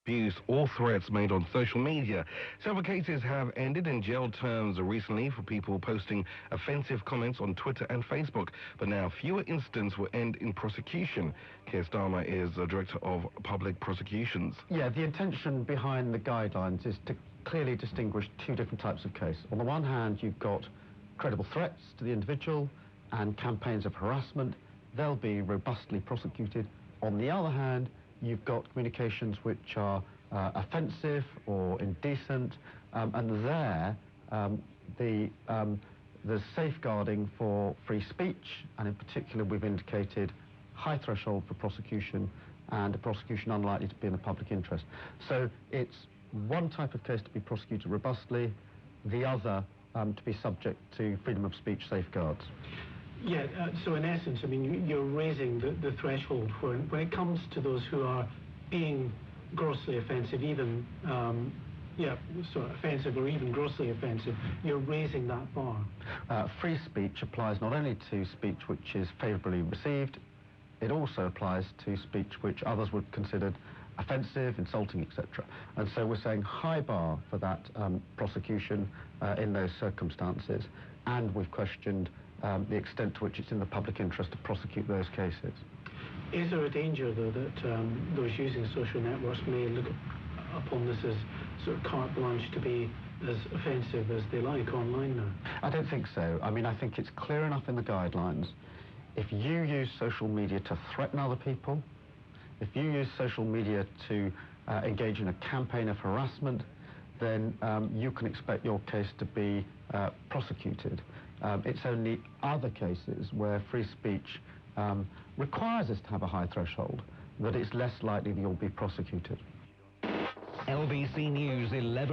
abuse or threats made on social media. Several cases have ended in jail terms recently for people posting offensive comments on Twitter and Facebook, but now fewer incidents will end in prosecution. KEIRS Starmer is the Director of Public Prosecutions. Yeah, the intention behind the guidelines is to clearly distinguish two different types of case. On the one hand, you've got credible threats to the individual and campaigns of harassment. They'll be robustly prosecuted. On the other hand, you've got communications which are offensive or indecent, and there the safeguarding for free speech, and in particular we've indicated high threshold for prosecution and a prosecution unlikely to be in the public interest. So it's one type of case to be prosecuted robustly, the other to be subject to freedom of speech safeguards. Yeah, so in essence, I mean, you're raising the threshold for when it comes to those who are being grossly offensive, even, offensive or even grossly offensive, you're raising that bar. Free speech applies not only to speech which is favourably received, it also applies to speech which others would consider offensive, insulting, etc. And so we're saying high bar for that prosecution in those circumstances, and we've questioned the extent to which it's in the public interest to prosecute those cases. Is there a danger, though, that those using social networks may look upon this as sort of carte blanche to be as offensive as they like online now? I don't think so. I mean, I think it's clear enough in the guidelines. If you use social media to threaten other people, if you use social media to engage in a campaign of harassment, then you can expect your case to be prosecuted. It's only other cases where free speech requires us to have a high threshold that it's less likely that you'll be prosecuted. LBC News 11.